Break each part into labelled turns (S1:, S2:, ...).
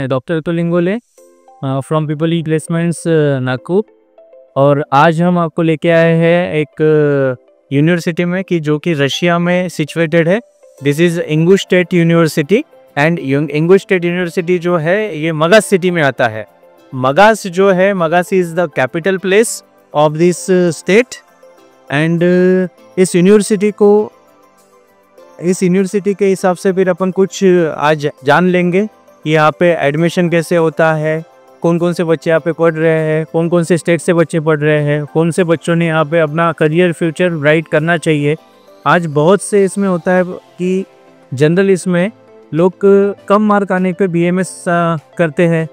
S1: Doctor Tulingole from people E placements Nagpur. और आज हम आपको लेके आए हैं एक यूनिवर्सिटी में कि जो कि रशिया में सिचुएटेड है। This is Ingush state university and Ingush state university जो है ये मगास सिटी में आता है। मगास जो है, Magas is the capital place of this state. And इस यूनिवर्सिटी के हिसाब से फिर अपन कुछ आज जान लेंगे कि यहाँ पे एडमिशन कैसे होता है, कौन कौन से बच्चे यहाँ पे पढ़ रहे हैं, कौन कौन से स्टेट से बच्चे पढ़ रहे हैं, कौन से बच्चों ने यहाँ पे अपना करियर फ्यूचर ब्राइट करना चाहिए। आज बहुत से इसमें होता है कि जनरल इसमें लोग कम मार्क आने पे BMS करते हैं,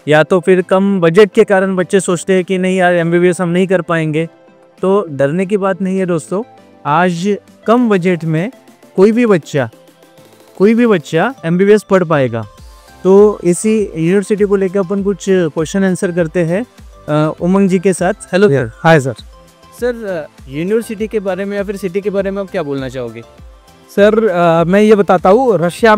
S1: या तो फिर कम बजट के कारण बच्चे सोचते हैं कि नहीं यार MBBS हम नहीं कर पाएंगे। तो डरने की बात नहीं है दोस्तों। आज कम बजट में कोई भी बच्चा MBBS पढ़ पाएगा। तो इसी यूनिवर्सिटी को लेकर अपन कुछ क्वेश्चन आंसर करते हैं उमंग जी के साथ। Hello sir.
S2: Hi sir.
S1: Sir university के बारे में या फिर सिटी के बारे में आप क्या बोलना चाहोगे?
S2: सर मैं ये बताता हूँ, रशिया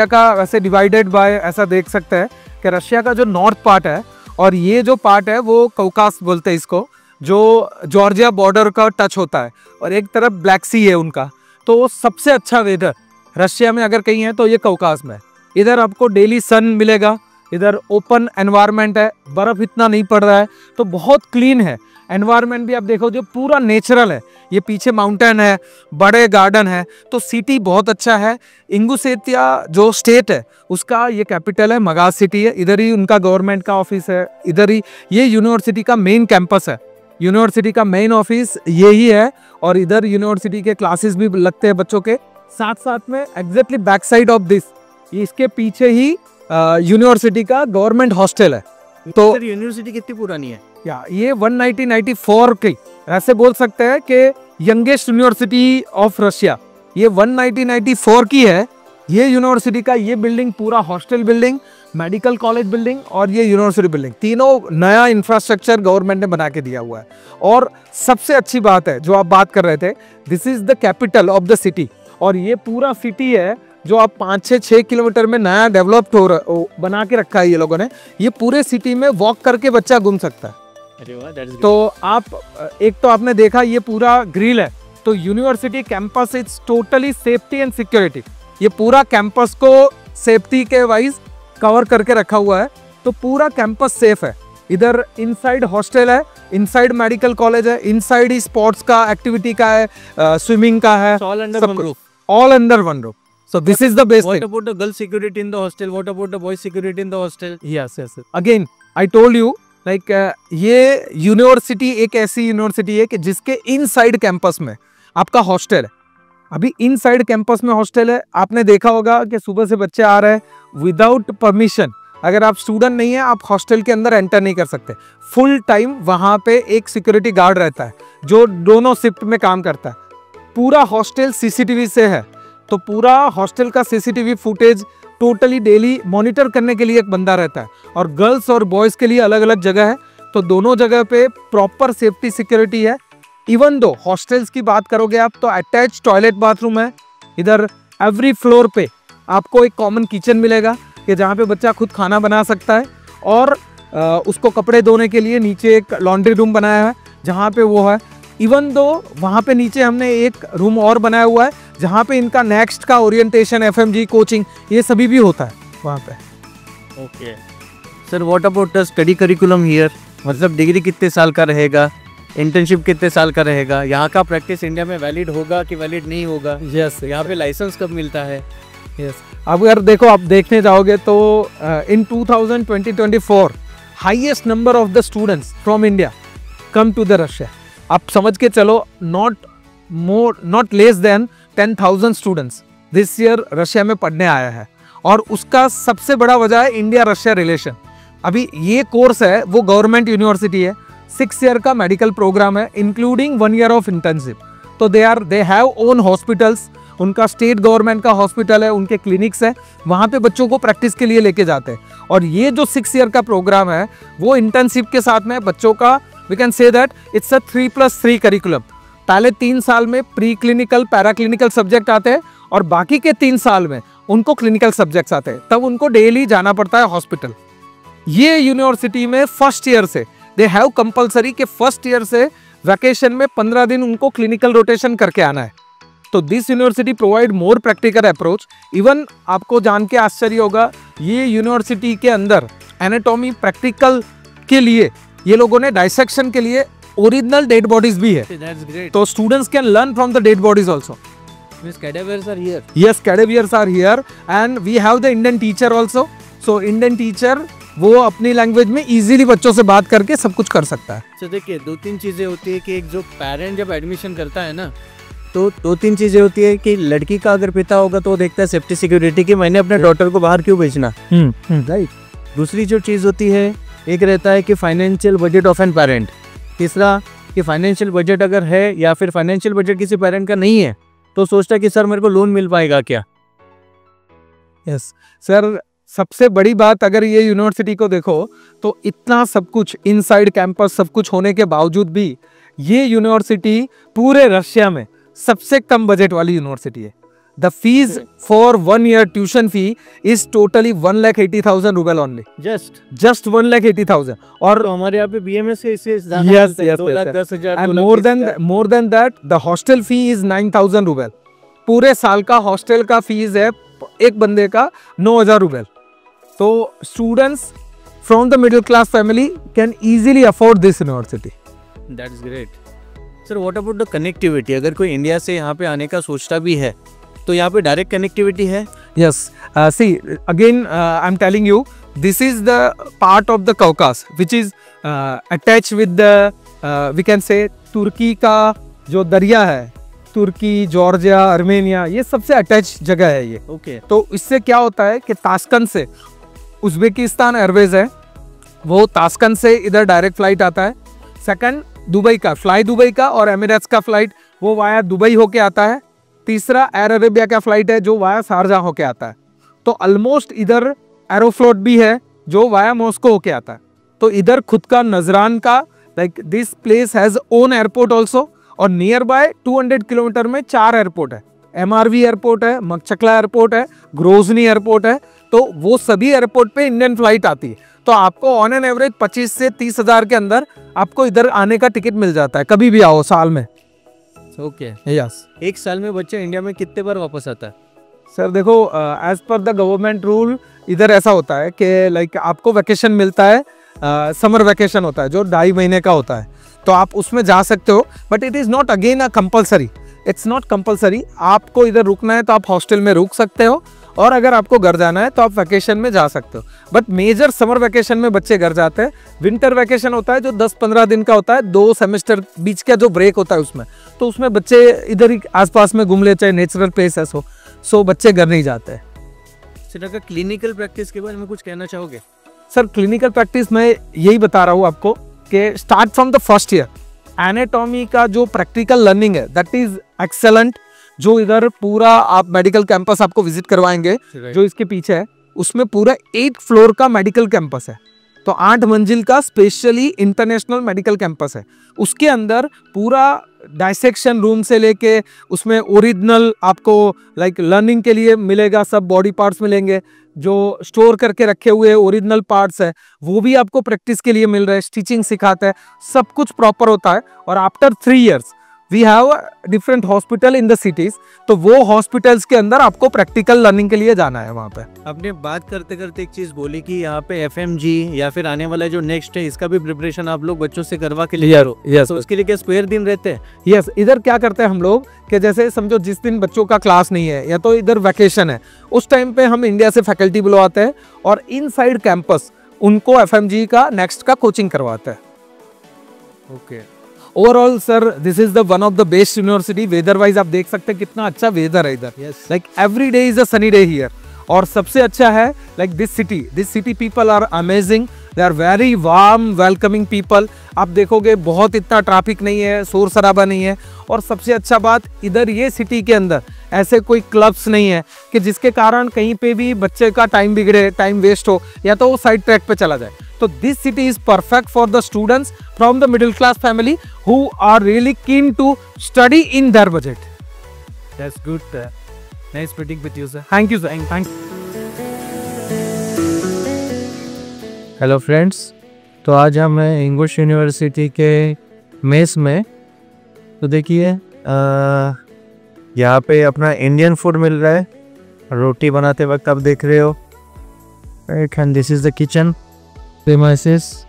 S2: का वैसे डिवाइडेड बाय ऐसा देख सकते हैं कि रशिया का जो नॉर्थ पार्ट है और ये जो पार्ट है वो कौकास बोलते हैं इसको, जो जॉर्जिया बॉर्डर का टच होता है, और एक तरफ ब्लैक सी है उनका। तो सबसे अच्छा वेदर रशिया में अगर कहीं है तो ये कौकास में। इधर आपको डेली सन मिलेगा, इधर ओपन एनवायरनमेंट है, बर्फ़ इतना नहीं पड़ रहा है, तो बहुत क्लीन है। एनवायरनमेंट भी आप देखो जो पूरा नेचुरल है, ये पीछे माउंटेन है, बड़े गार्डन है, तो सिटी बहुत अच्छा है। इंगुशेतिया जो स्टेट है उसका ये कैपिटल है, मगास सिटी है। इधर ही उनका गवर्नमेंट का ऑफिस है, इधर ही ये यूनिवर्सिटी का मेन कैंपस है। यूनिवर्सिटी का मेन ऑफिस यही है, और इधर यूनिवर्सिटी के क्लासेस भी लगते हैं बच्चों के। साथ साथ में exactly back side of this, इसके पीछे ही यूनिवर्सिटी का गवर्नमेंट हॉस्टल है। तो
S1: यूनिवर्सिटी कितनी पुरानी है?
S2: ये 1994 की ऐसे बोल सकते हैं कि यंगेस्ट यूनिवर्सिटी ऑफ रशिया ये 1994 की है। ये यूनिवर्सिटी का ये बिल्डिंग पूरा hostel building, medical college building और ये यूनिवर्सिटी बिल्डिंग, तीनों नया इंफ्रास्ट्रक्चर गवर्नमेंट ने बना के दिया हुआ है। और सबसे अच्छी बात है जो आप बात कर रहे थे, this is the capital of the city. और ये पूरा सिटी है जो आप 5-6 किलोमीटर में नया डेवलप्ड बना के रखा है ये लोगों ने। ये पूरे सिटी में वॉक करके बच्चा घूम सकता है।
S1: अरे वाह,
S2: तो आप एक तो आपने देखा ये पूरा ग्रिल है, तो university campus is totally safety and security. ये पूरा कैंपस को सेफ्टी के वाइज कवर करके रखा हुआ है, तो पूरा कैंपस सेफ है। इधर इनसाइड हॉस्टल है, इनसाइड मेडिकल कॉलेज है, इनसाइड ही स्पोर्ट्स का एक्टिविटी का है, स्विमिंग का है, all under one roof. So this is the best
S1: What
S2: thing.
S1: about the girl security in the hostel? What about the boy security in the hostel?
S2: Yes. Again, I told you like ये university एक ऐसी university है कि जिसके inside campus में आपका hostel है। अभी इनसाइड कैंपस में हॉस्टल है। आपने देखा होगा कि सुबह से बच्चे आ रहे हैं विदाउट परमिशन। अगर आप स्टूडेंट नहीं है, आप हॉस्टल के अंदर एंटर नहीं कर सकते। फुल टाइम वहाँ पे एक सिक्योरिटी गार्ड रहता है जो दोनों शिफ्ट में काम करता है। पूरा हॉस्टल CCTV से है, तो पूरा हॉस्टल का CCTV footage totally daily monitor करने के लिए एक बंदा रहता है। और गर्ल्स और बॉयज़ के लिए अलग अलग जगह है, तो दोनों जगह पे प्रॉपर सेफ्टी सिक्योरिटी है। इवन दो हॉस्टल्स की बात करोगे आप तो अटैच टॉयलेट बाथरूम है। इधर एवरी फ्लोर पे आपको एक कॉमन किचन मिलेगा कि जहाँ पे बच्चा खुद खाना बना सकता है, और उसको कपड़े धोने के लिए नीचे एक लॉन्ड्री रूम बनाया है जहाँ पे वो है। इवन दो वहाँ पे नीचे हमने एक रूम और बनाया हुआ है जहाँ पे इनका नेक्स्ट का ओरिएंटेशन, FMG कोचिंग ये सभी भी होता है वहाँ पे।
S1: Okay sir, what about the study curriculum here? मतलब डिग्री कितने साल का रहेगा, इंटर्नशिप कितने साल का रहेगा, यहाँ का प्रैक्टिस इंडिया में वैलिड होगा कि वैलिड नहीं होगा?
S2: यस,
S1: यहाँ पे लाइसेंस कब मिलता है?
S2: यस, अब अगर देखो आप देखने जाओगे तो in 2024 highest number of the students from India come to the Russia. आप समझ के चलो not less than 10,000 students this year Russia में पढ़ने आया है। और उसका सबसे बड़ा वजह है इंडिया रशिया रिलेशन। अभी ये कोर्स है वो गवर्नमेंट यूनिवर्सिटी है, 6 ईयर का मेडिकल प्रोग्राम है इंक्लूडिंग 1 ईयर ऑफ इंटर्नशिप। तो दे हैव ओन हॉस्पिटल्स, उनका स्टेट गवर्नमेंट का हॉस्पिटल है, उनके क्लिनिक्स है, वहाँ पे बच्चों को प्रैक्टिस के लिए लेके जाते हैं। और ये जो 6 ईयर का प्रोग्राम है वो इंटर्नशिप के साथ में बच्चों का we can say that it's a 3+3 curriculum. पहले 3 साल में pre clinical para clinical subject आते हैं, और बाकी के 3 साल में उनको क्लिनिकल सब्जेक्ट्स आते हैं, तब उनको डेली जाना पड़ता है हॉस्पिटल। ये यूनिवर्सिटी में फर्स्ट ईयर से दे हैव कंपलसरी कि फर्स्ट ईयर से वैकेशन में 15 दिन उनको क्लिनिकल रोटेशन करके आना है। तो this university provide more practical approach. Even आपको जान के आश्चर्य होगा, ये यूनिवर्सिटी के अंदर एनाटॉमी प्रैक्टिकल के लिए ये लोगों ने डाइसेक्शन के लिए ओरिजिनल डेड बॉडीज भी है।
S1: That's great.
S2: तो students can learn from the dead bodies also.
S1: Means cadavers are here.
S2: Yes, cadavers are here and we have the Indian teacher also. So Indian teacher वो अपनी language में easily बच्चों से बात करके सब कुछ कर सकता है।
S1: तो देखिए 2-3 चीज़ें होती है कि एक जो पेरेंट जब एडमिशन करता है ना, तो 2-3 चीज़ें होती है कि लड़की का अगर पिता होगा तो वो देखता है सेफ्टी सिक्योरिटी की, मैंने अपने डॉटर को बाहर क्यों भेजना, राइट। दूसरी जो चीज़ होती है, एक रहता है कि financial budget of an parent. तीसरा कि फाइनेंशियल बजट अगर है या फिर फाइनेंशियल बजट किसी पेरेंट का नहीं है तो सोचता है कि सर मेरे को लोन मिल पाएगा क्या।
S2: यस सर, सबसे बड़ी बात अगर ये यूनिवर्सिटी को देखो तो इतना सब कुछ इनसाइड कैंपस सब कुछ होने के बावजूद भी ये यूनिवर्सिटी पूरे रशिया में सबसे कम बजट वाली यूनिवर्सिटी है। The fees for 1 year tuition fee is totally 1,80,000 रुपए ओनली, जस्ट 1,80,000। और
S1: तो हमारे यहाँ पे BMS से इससे
S2: Yes,
S1: 2,10,000
S2: and more than that the hostel fee is 9,000 रुपए। पूरे साल का हॉस्टल का फीस है एक बंदे का 9,000 रुपए। तो students from the middle class family can easily afford this university.
S1: That is great. Sir what about the connectivity? अगर कोई इंडिया से यहाँ पे आने का सोचता भी है तो यहाँ पे डायरेक्ट कनेक्टिविटी है?
S2: Yes, see again I'm telling you this is the part of the Caucasus which is attached with the we can say तुर्की का जो दरिया है, तुर्की, जॉर्जिया, आर्मेनिया, ये सबसे अटैच जगह है ये।
S1: ओके।
S2: तो इससे क्या होता है कि ताशकंद से उज्बेकिस्तान एयरवेज है, वो ताशकंद से इधर डायरेक्ट फ्लाइट आता है। सेकंड दुबई का फ्लाई, दुबई का और एमिरेट्स का फ्लाइट वो वाया दुबई होके आता है। तीसरा एयर अरेबिया का फ्लाइट है जो वाया शारजा होके आता है। तो ऑलमोस्ट इधर एरोफ्लोट भी है जो वाया मॉस्को होके आता है। तो इधर खुद का नजरान का like this place has own airport also, और नियर बाय 200 किलोमीटर में 4 एयरपोर्ट है। MRV एयरपोर्ट है, मकचकला एयरपोर्ट है, ग्रोजनी एयरपोर्ट है। तो वो सभी एयरपोर्ट पे इंडियन फ्लाइट आती है। तो आपको ऑन एन एवरेज 25 से 30 हज़ार के अंदर आपको इधर आने का टिकट मिल जाता है, कभी भी आओ साल में।
S1: ओके।
S2: यस।
S1: एक साल में बच्चा इंडिया में कितने बार वापस आता है?
S2: सर देखो, as per the government rule इधर ऐसा होता है कि लाइक आपको वैकेशन मिलता है, समर वैकेशन होता है जो 2.5 महीने का होता है, तो आप उसमें जा सकते हो। But it is not again a compulsory, it's not compulsory. आपको इधर रुकना है तो आप हॉस्टल में रुक सकते हो, और अगर आपको घर जाना है तो आप वैकेशन में जा सकते हो। बट मेजर समर वैकेशन में बच्चे घर जाते हैं। विंटर वैकेशन होता है जो 10-15 दिन का होता है, 2 सेमेस्टर बीच का जो ब्रेक होता है उसमें, तो उसमें बच्चे इधर ही आसपास में घूम ले, चाहे नेचुरल प्लेसेस हो। सो बच्चे घर नहीं जाते हैं।
S1: सर अगर क्लिनिकल प्रैक्टिस के बारे में कुछ कहना चाहोगे?
S2: सर क्लिनिकल प्रैक्टिस मैं यही बता रहा हूँ आपको कि start from the first year anatomy का जो प्रैक्टिकल लर्निंग है दैट इज एक्सेलेंट। जो इधर पूरा आप मेडिकल कैंपस आपको विजिट करवाएंगे, जो इसके पीछे है उसमें पूरा 8 फ्लोर का मेडिकल कैंपस है। तो 8 मंजिल का स्पेशली इंटरनेशनल मेडिकल कैंपस है। उसके अंदर पूरा डाइसेक्शन रूम से लेके उसमें ओरिजिनल आपको लाइक लर्निंग के लिए मिलेगा, सब बॉडी पार्ट्स मिलेंगे जो स्टोर करके रखे हुए ओरिजिनल पार्ट्स है, वो भी आपको प्रैक्टिस के लिए मिल रहा है। स्टिचिंग सिखाता है, सब कुछ प्रॉपर होता है। और after 3 years we have different hospital in the cities, तो वो हॉस्पिटल्स के अंदर आपको प्रैक्टिकल लर्निंग के लिए जाना है वहाँ पे।
S1: आपने बात करते करते एक चीज बोली कि यहाँ पे FMG या फिर आने वाला जो नेक्स्ट है इसका भी प्रिपरेशन आप लोग बच्चों से करवा के लिए करो।
S2: Yes.
S1: तो उसके लिए क्या स्पेयर दिन रहते हैं?
S2: यस, इधर क्या करते हैं हम लोग कि जैसे समझो जिस दिन बच्चों का क्लास नहीं है या तो इधर वैकेशन है, उस टाइम पे हम इंडिया से फैकल्टी बुलवाते हैं और इनसाइड कैंपस उनको FMG का नेक्स्ट का कोचिंग करवाते हैं।
S1: Okay.
S2: Overall sir this is the one of the best university. Weather wise आप देख सकते हैं कितना अच्छा वेदर है इधर। Like every day is a sunny day here. और सबसे अच्छा है like this city people are amazing, they are very warm welcoming people. आप देखोगे बहुत इतना ट्रैफिक नहीं है, शोर शराबा नहीं है। और सबसे अच्छा बात इधर ये सिटी के अंदर ऐसे कोई क्लब्स नहीं है कि जिसके कारण कहीं पे भी बच्चे का टाइम बिगड़े, टाइम वेस्ट हो या तो वो साइड ट्रैक पे चला जाए। तो this city is perfect for the students from the middle class family who are really keen to study in their budget.
S1: That's good.
S2: Nice speaking with you, sir. Thank you, sir. Thank you.
S1: Hello friends, तो आज हम हैं English university के mess में। तो देखिए यहाँ पे अपना इंडियन फूड मिल रहा है। रोटी बनाते वक्त आप देख रहे हो। And this is the kitchen premises.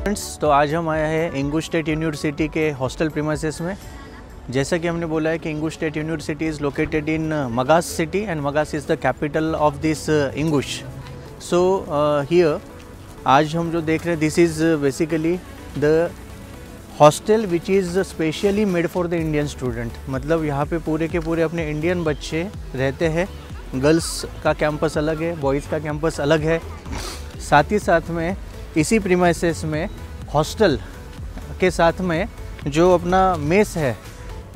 S1: Friends, तो आज हम आए हैं इंगू स्टेट यूनिवर्सिटी के हॉस्टल प्रीमाइसेस में। जैसा कि हमने बोला है कि Ingush state university is located in Magas city and Magas is the capital of this Ingush. So here आज हम जो देख रहे हैं, this is basically the hostel which is specially made for the Indian student. मतलब यहाँ पे पूरे के पूरे अपने इंडियन बच्चे रहते हैं। गर्ल्स का कैंपस अलग है, बॉयज़ का कैंपस अलग है। साथ ही साथ में इसी प्रीमाइसेस में हॉस्टल के साथ में जो अपना मेस है,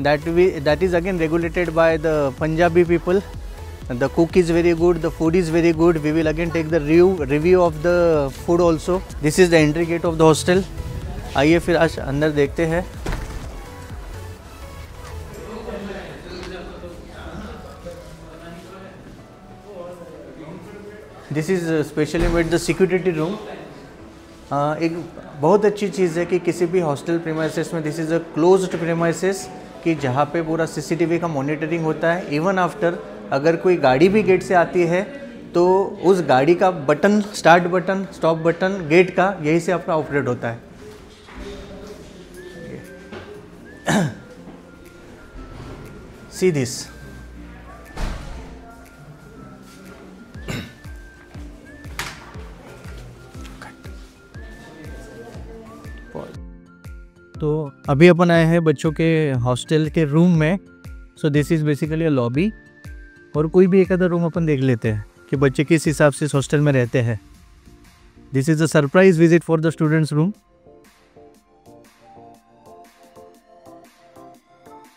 S1: that is again regulated by the Punjabi people. The cook is very good, the food is very good. We will again take the review of the food also. This is the entry gate of the hostel. आइए फिर आज अंदर देखते हैं। This is specially made the security room. एक बहुत अच्छी चीज़ है कि किसी भी हॉस्टल प्रीमाइसेस में this is a closed premises, कि जहाँ पे पूरा सीसीटीवी का मॉनिटरिंग होता है। इवन आफ्टर अगर कोई गाड़ी भी गेट से आती है तो उस गाड़ी का button, start button, stop button gate का यही से आपका ऑपरेट होता है। See this. तो अभी अपन आए हैं बच्चों के हॉस्टल के रूम में। So this is basically a lobby, और कोई भी एक आधा रूम अपन देख लेते हैं कि बच्चे किस हिसाब से इस हॉस्टल में रहते हैं। This is a surprise visit for the students room.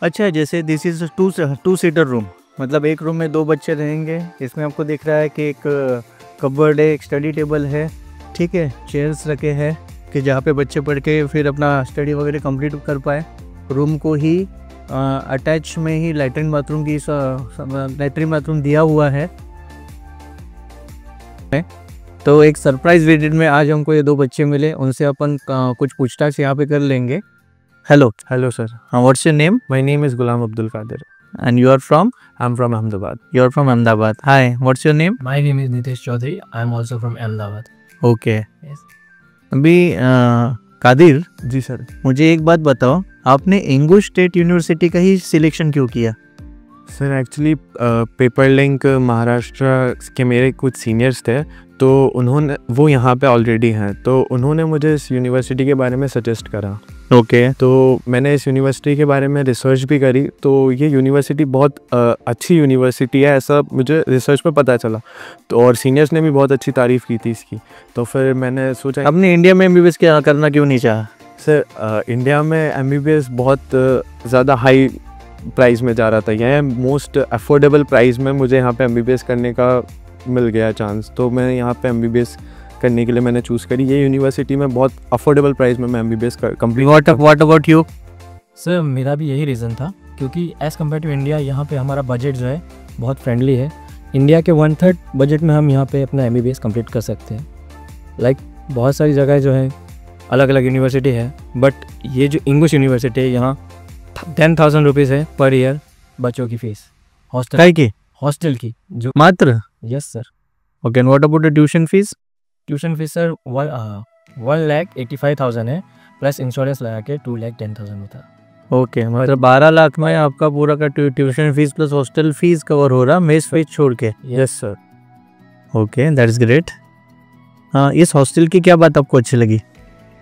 S1: अच्छा, जैसे this is two seater room, मतलब एक रूम में 2 बच्चे रहेंगे। इसमें आपको दिख रहा है कि एक कबर्ड है, एक स्टडी टेबल है, ठीक है, चेयर्स रखे हैं कि जहाँ पे बच्चे पढ़ के फिर अपना स्टडी वगैरह कंप्लीट कर पाए। रूम को ही अटैच में ही लैट्रिन बाथरूम दिया हुआ है। तो एक सरप्राइज विजिट में आज हमको ये 2 बच्चे मिले, उनसे अपन कुछ पूछताछ यहाँ पे कर लेंगे। Hello sir, what's your name?
S3: My name is Ghulam Abdul Qadir.
S1: And you are from?
S3: I'm from Ahmedabad.
S1: You are from Ahmedabad. Hi, what's your name?
S4: My name is Nitesh Chaudhary. I am also from Ahmedabad.
S1: Okay.
S4: Yes.
S1: अभी कादिर,
S3: जी sir.
S1: मुझे एक बात बताओ, आपने इंगू state university का ही selection क्यों किया?
S3: Sir actually paper link Maharashtra के मेरे कुछ सीनियर्स थे, तो वो यहाँ पे ऑलरेडी हैं, तो उन्होंने मुझे इस यूनिवर्सिटी के बारे में सजेस्ट करा।
S1: ओके।
S3: तो मैंने इस यूनिवर्सिटी के बारे में रिसर्च भी करी। तो ये यूनिवर्सिटी बहुत अच्छी यूनिवर्सिटी है, ऐसा मुझे रिसर्च में पता चला। तो और सीनियर्स ने भी बहुत अच्छी तारीफ़ की थी इसकी। तो फिर मैंने सोचा
S1: अपने इंडिया में एमबीबीएस क्या करना क्यों नहीं चाहा?
S3: सर इंडिया में एमबीबीएस बहुत ज़्यादा हाई प्राइस में जा रहा था। यह मोस्ट अफोर्डेबल प्राइस में मुझे यहाँ पे एमबीबीएस करने का मिल गया चांस, तो मैं यहाँ पे एमबीबीएस करने के लिए मैंने चूज़ करी। ये यूनिवर्सिटी में बहुत अफोर्डेबल प्राइस में मैं MBBS complete.
S1: What about you?
S4: Sir मेरा भी यही रीज़न था, क्योंकि एज़ कम्पेयर टू इंडिया यहाँ पे हमारा बजट जो है बहुत फ्रेंडली है। इंडिया के 1/3 बजट में हम यहाँ पे अपना एमबीबीएस कंप्लीट कर सकते हैं। लाइक बहुत सारी जगह जो है अलग अलग यूनिवर्सिटी है, बट ये जो इंग्लिश यूनिवर्सिटी है यहाँ 10,000 रुपीज़ है पर ईयर बच्चों की फीस, हॉस्टल की जो
S1: मात्र।
S4: Yes sir.
S1: Okay, and what about the tuition fees?
S4: Tuition fees sir 1,85,000 है, प्लस इंश्योरेंस लगा के 2,10,000 होता है।
S1: ओके, मतलब 12 लाख में आपका पूरा का tuition fees plus hostel fees cover हो रहा, मेस फीस छोड़ के।
S3: Yes sir.
S1: Okay, that is great. हाँ, इस हॉस्टल की क्या बात आपको अच्छी लगी?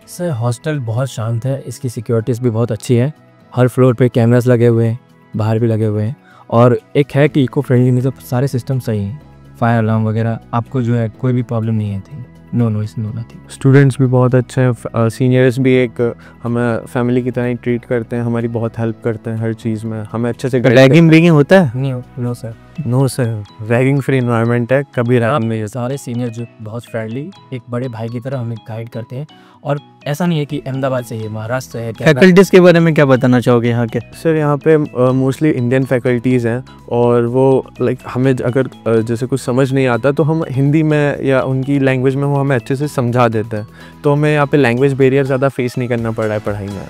S4: सर हॉस्टल बहुत शांत है, इसकी सिक्योरिटीज़ भी बहुत अच्छी है। हर फ्लोर पे कैमरास लगे हुए हैं, बाहर भी लगे हुए हैं, और एक है कि इको फ्रेंडली, मतलब सारे सिस्टम सही हैं, फायर अलार्म वगैरह, आपको जो है कोई भी प्रॉब्लम नहीं है थी। No noise, no nothing.
S3: Students भी बहुत अच्छे हैं, सीनियर्स भी एक हमें फैमिली की तरह ही ट्रीट करते हैं, हमारी बहुत हेल्प करते हैं हर चीज़ में, हमें अच्छे से
S1: रैगिंग होता है?
S4: नहीं, no sir.
S3: No sir, ragging free environment है, कभी
S4: यहाँ
S3: रैगिंग नहीं
S4: पे सारे सीनियर जो बहुत फ्रेंडली, एक बड़े भाई की तरह हमें गाइड करते हैं। और ऐसा नहीं है कि अहमदाबाद से है, महाराष्ट्र है,
S1: फैकल्टीज़ के बारे में क्या बताना चाहोगे यहाँ के?
S3: सर यहाँ पे मोस्टली इंडियन फैकल्टीज़ हैं और वो लाइक हमें अगर जैसे कुछ समझ नहीं आता तो हम हिंदी में या उनकी लैंग्वेज में वो हमें अच्छे से समझा देते हैं, तो हमें यहाँ पे लैंग्वेज बैरियर ज़्यादा फेस नहीं करना पड़ रहा है पढ़ाई में।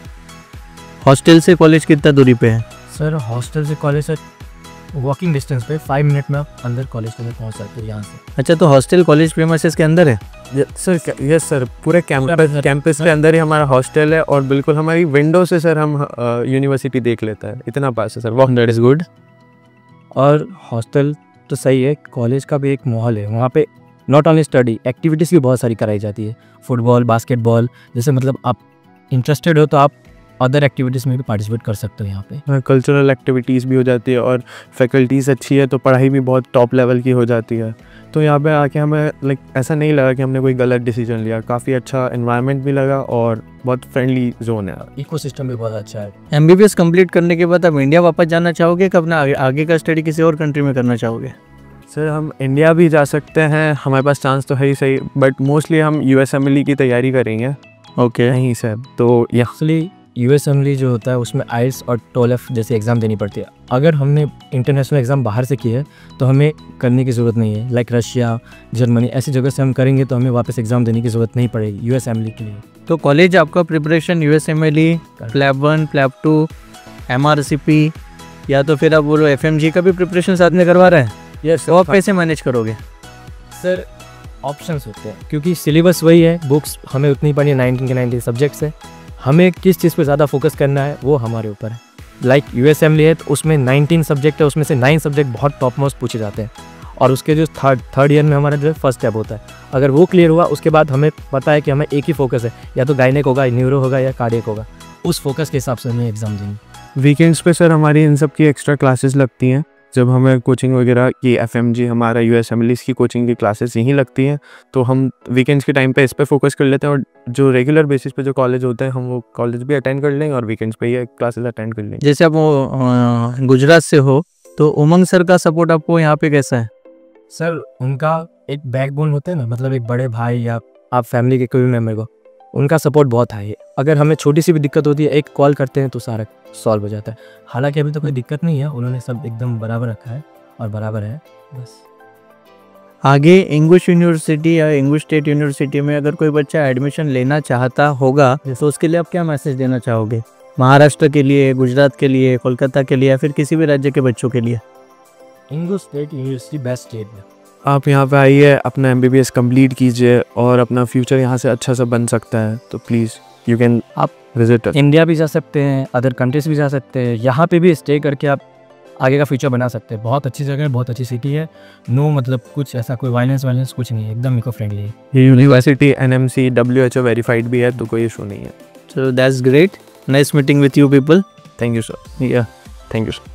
S1: हॉस्टल से कॉलेज कितना दूरी पे है?
S4: सर हॉस्टल से कॉलेज से वॉकिंग डिस्टेंस पे 5 मिनट में आप अंदर कॉलेज के अंदर पहुँच सकते हो यहाँ से।
S1: अच्छा, तो हॉस्टल कॉलेज प्रीमाइसेस के अंदर है?
S3: यस सर, पूरे कैंपस के अंदर ही हमारा हॉस्टल है और बिल्कुल हमारी विंडो से सर हम यूनिवर्सिटी देख लेता है, इतना पास है sir. Walk
S1: that is good.
S4: और हॉस्टल तो सही है, कॉलेज का भी एक माहौल है वहाँ पे। नॉट ओनली स्टडी, एक्टिविटीज़ भी बहुत सारी कराई जाती है, फुटबॉल, बास्केटबॉल, जैसे मतलब आप इंटरेस्टेड हो तो आप अदर एक्टिविटीज़ में भी पार्टिसिपेट कर सकते हो यहाँ पे।
S3: कल्चरल एक्टिविटीज़ भी हो जाती है और फैकल्टीज़ अच्छी है तो पढ़ाई भी बहुत टॉप लेवल की हो जाती है। तो यहाँ पे आके हमें लाइक ऐसा नहीं लगा कि हमने कोई गलत डिसीजन लिया, काफ़ी अच्छा एनवायरनमेंट भी लगा और बहुत फ्रेंडली जोन है।
S4: इकोसिस्टम भी बहुत अच्छा है।
S1: MBBS कंप्लीट करने के बाद आप इंडिया वापस जाना चाहोगे कि अपना आगे का स्टडी किसी और कंट्री में करना चाहोगे?
S3: सर हम इंडिया भी जा सकते हैं, हमारे पास चांस तो है ही सही, बट मोस्टली हम USMLE की तैयारी करेंगे।
S1: ओके।
S3: यहीं से तो
S4: एक्चुअली USMLE जो होता है उसमें IELTS और TOEFL जैसे एग्ज़ाम देनी पड़ती है। अगर हमने इंटरनेशनल एग्ज़ाम बाहर से की है तो हमें करने की ज़रूरत नहीं है। लाइक रशिया, जर्मनी ऐसी जगह से हम करेंगे तो हमें वापस एग्ज़ाम देने की ज़रूरत नहीं पड़ेगी USMLE के लिए।
S1: तो कॉलेज आपका preparation USMLE, flap 1, flap 2, MRCP या तो फिर आप बोलो FMG का भी प्रिपरेशन साथ में करवा रहे हैं?
S4: यस।
S1: तो आप कैसे मैनेज करोगे?
S4: सर ऑप्शंस होते हैं क्योंकि सिलेबस वही है, बुक्स हमें उतनी पढ़नी है, 19 के 19 सब्जेक्ट्स है। हमें किस चीज़ पे ज़्यादा फोकस करना है वो हमारे ऊपर है। लाइक USMLE है तो उसमें 19 सब्जेक्ट है, उसमें से 9 सब्जेक्ट बहुत टॉप मोस्ट पूछे जाते हैं और उसके जो थर्ड ईयर में हमारा जो है फर्स्ट स्टेप होता है। अगर वो क्लियर हुआ उसके बाद हमें पता है कि हमें एक ही फोकस है, या तो गायनेक होगा, न्यूरो होगा या कार्डियक होगा। उस फोकस के हिसाब से हमें एग्ज़ाम देंगे।
S3: वीकेंड्स पे सर हमारी इन सब की एक्स्ट्रा क्लासेस लगती हैं, जब हमें कोचिंग वगैरह की FMG हमारा USMLE की कोचिंग की क्लासेस यहीं लगती हैं, तो हम वीकेंड्स के टाइम पे इस पे फोकस कर लेते हैं और जो रेगुलर बेसिस पे जो कॉलेज होते हैं हम वो कॉलेज भी अटेंड कर लेंगे और वीकेंड्स पे ये क्लासेस अटेंड कर लेंगे।
S1: जैसे आप गुजरात से हो तो उमंग सर का सपोर्ट आपको यहाँ पे कैसा है?
S4: सर उनका एक बैकबोन होता है ना, मतलब एक बड़े भाई या आप फैमिली के कोई भी मेम्बर को, उनका सपोर्ट बहुत हाई है। अगर हमें छोटी सी भी दिक्कत होती है, एक कॉल करते हैं तो सारा सॉल्व हो जाता है। हालांकि अभी तो कोई दिक्कत नहीं है, उन्होंने सब एकदम बराबर रखा है और बराबर है बस।
S1: आगे इंग्लिश यूनिवर्सिटी या इंग्लिश स्टेट यूनिवर्सिटी में अगर कोई बच्चा एडमिशन लेना चाहता होगा तो उसके लिए आप क्या मैसेज देना चाहोगे? महाराष्ट्र के लिए, गुजरात के लिए, कोलकाता के लिए या फिर किसी भी राज्य के बच्चों के लिए?
S4: English state university best state है।
S3: आप यहाँ पे आइए, अपना MBBS कंप्लीट कीजिए और अपना फ्यूचर यहाँ से अच्छा सा बन सकता है, तो प्लीज़ यू कैन आप विजिट।
S4: इंडिया भी जा सकते हैं, अदर कंट्रीज भी जा सकते हैं, यहाँ पे भी स्टे करके आप आगे का फ्यूचर बना सकते हैं। बहुत अच्छी जगह है, बहुत अच्छी सिटी है। नो मतलब कुछ ऐसा कोई वायलेंस कुछ नहीं है, एकदम इको फ्रेंडली है।
S3: ये यूनिवर्सिटी NMC WHO वेरीफाइड भी है, तो कोई इशू नहीं है।
S1: So that's great. Nice meeting with you people.
S3: Thank you sir.
S1: Yeah.
S3: Thank you sir.